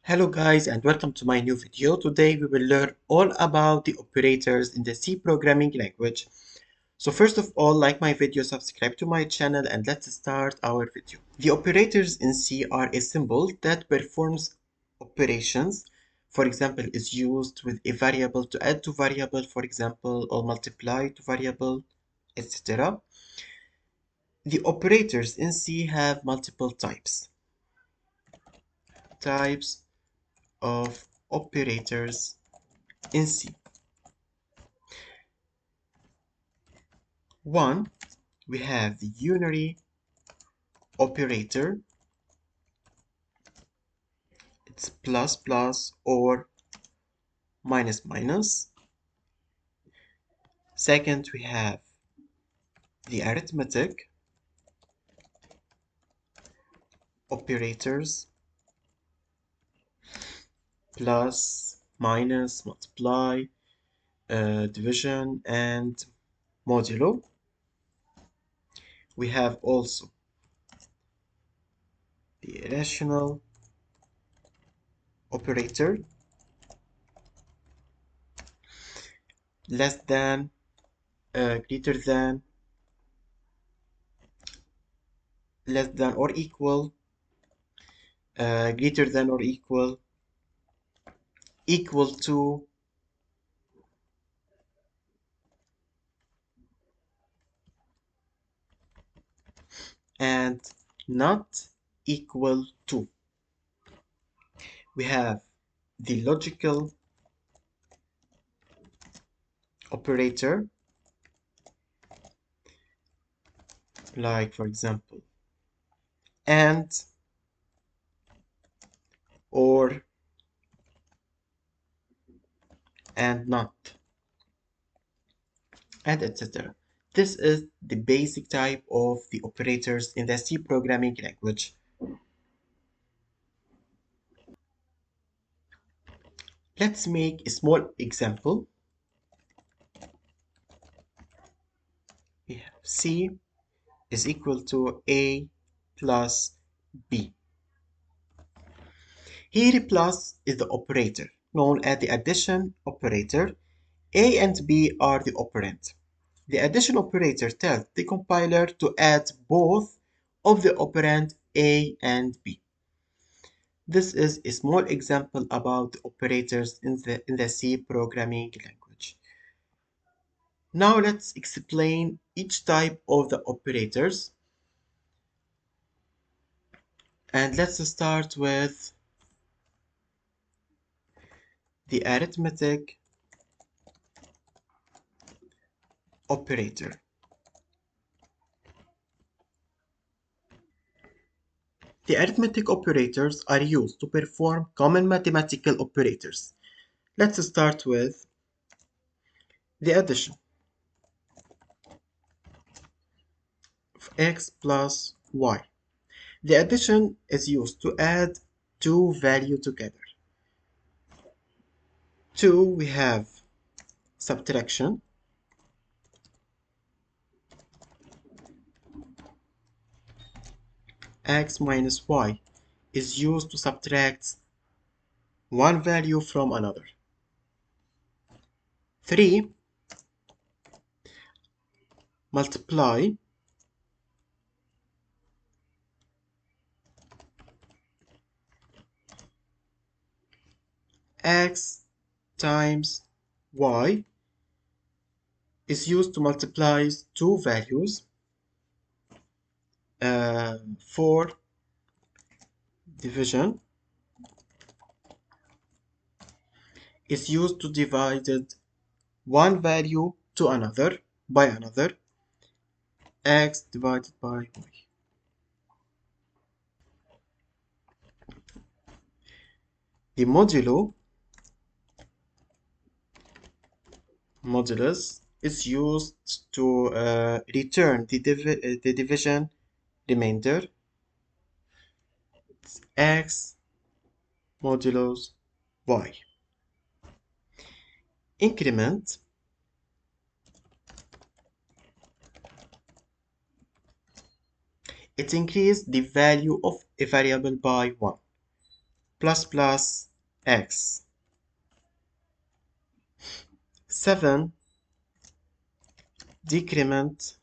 Hello guys and welcome to my new video. Today we will learn all about the operators in the C programming language. So first of all, like my video, subscribe to my channel and let's start our video. The operators in C are a symbol that performs operations. For example, is used with a variable to add to variable, for example, or multiply to variable, etc. The operators in C have multiple types of operators in C. One, we have the unary operator. It's plus plus or minus minus. Second, we have the arithmetic operators. Plus, minus, multiply, division, and modulo. We have also the rational operator, less than, greater than, less than or equal, greater than or equal to, and not equal to. We have the logical operator, like for example, and, or, and not, and etc. This is the basic type of the operators in the C programming language. Let's make a small example. We have C is equal to A plus B. Here plus is the operator known as the addition operator. A and B are the operand. The addition operator tells the compiler to add both of the operand A and B. This is a small example about the operators in the C programming language. Now let's explain each type of the operators. And let's start with the arithmetic operator. The arithmetic operators are used to perform common mathematical operators. Let's start with the addition of x plus y. The addition is used to add two values together. 2, we have subtraction. X minus y is used to subtract one value from another. 3, multiply. X times y is used to multiply two values. 4, division is used to divide one value to another by another. X divided by y. The modulus is used to return the division remainder. It's x modulus y. Increment it increases the value of a variable by 1. plus plus x. 7 decrement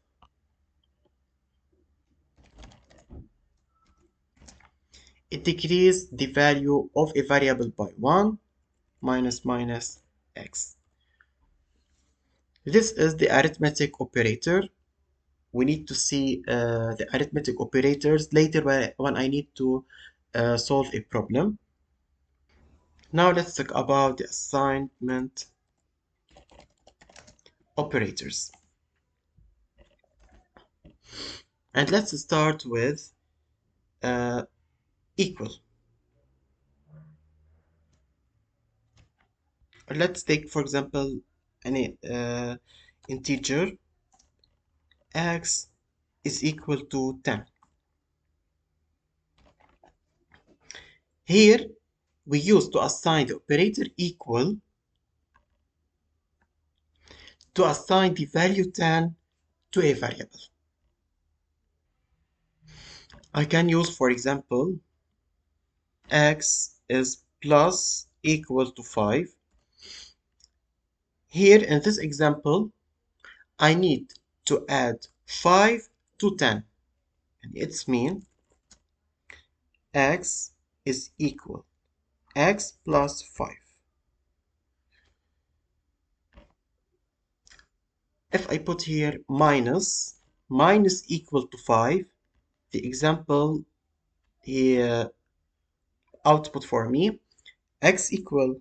it decreases the value of a variable by 1 minus minus x. This is the arithmetic operator. We need to see the arithmetic operators later when I need to solve a problem. Now let's talk about the assignment operators. And let's start with equal. Let's take, for example, any integer x is equal to 10. Here, we use to assign the operator equal to assign the value 10 to a variable. I can use, for example, x is plus equal to 5. Here in this example, I need to add 5 to 10. And it's mean x is equal x plus 5. If I put here minus equal to 5, the example here output for me x equal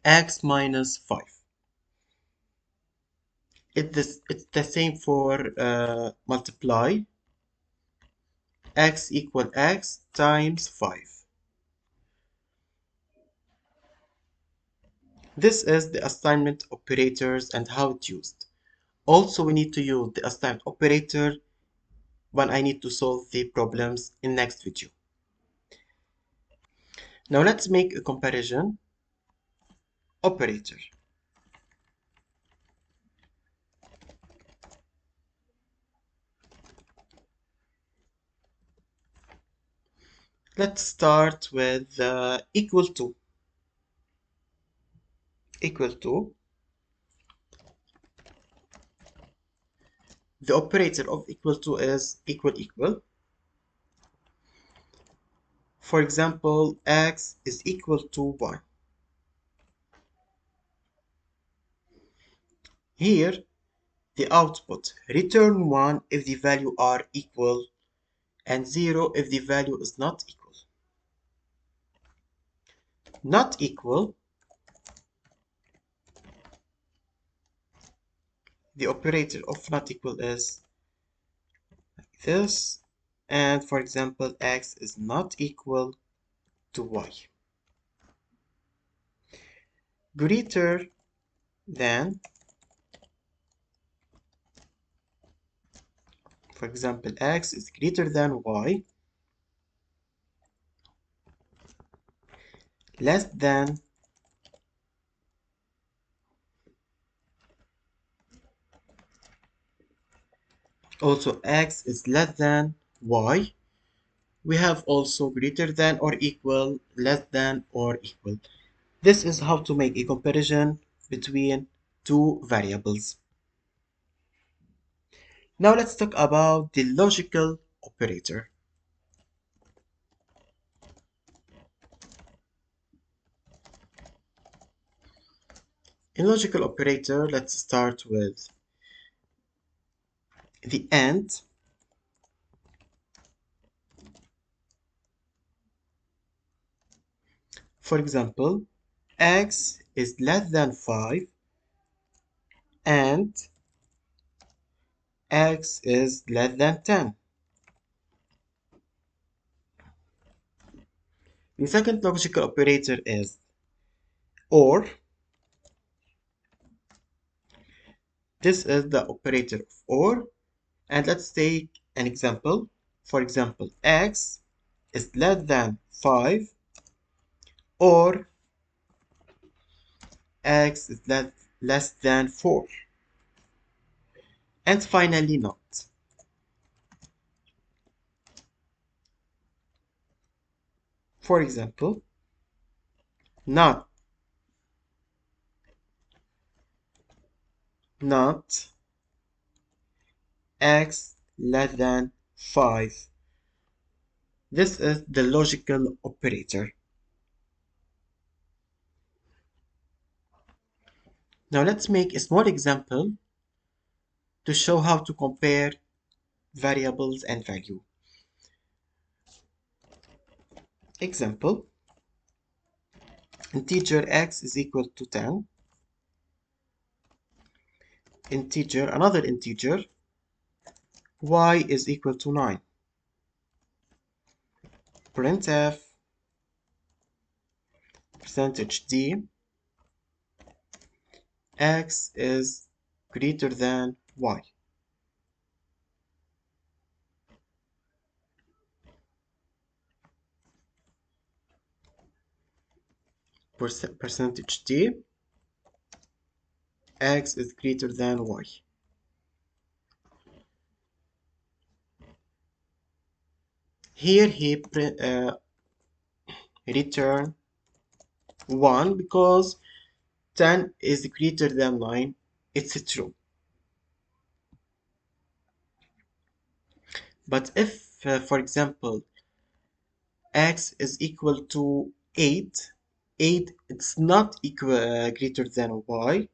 x minus 5. It's the same for multiply x equal x times 5. This is the assignment operators and how it's used. Also, we need to use the assignment operator when I need to solve the problems in next video. Now let's make a comparison operator. Let's start with equal to. Equal to. The operator of equal to is equal equal. For example, x is equal to 1. Here, the output return 1 if the value are equal and 0 if the value is not equal. Not equal, the operator of not equal is like this. And for example, x is not equal to y. Greater than, for example, x is greater than y. Less than, also x is less than y. We have also greater than or equal, less than or equal. This is how to make a comparison between two variables. Now let's talk about the logical operator. In logical operator, let's start with the AND. For example, x is less than 5 and x is less than 10. The second logical operator is OR. This is the operator of OR. And let's take an example. For example, x is less than 5 or x is less than 4. And finally, not. For example, not not x less than 5. This is the logical operator. Now let's make a small example to show how to compare variables and value. Example, integer x is equal to 10. Another integer, y is equal to 9. Printf percentage %d x is greater than y. Percentage %d x is greater than y. Here he return 1 because 10 is greater than 9. It's true. But if, for example, x is equal to 8, 8 it's not equal greater than y,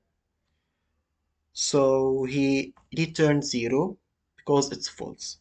so he returns 0 because it's false.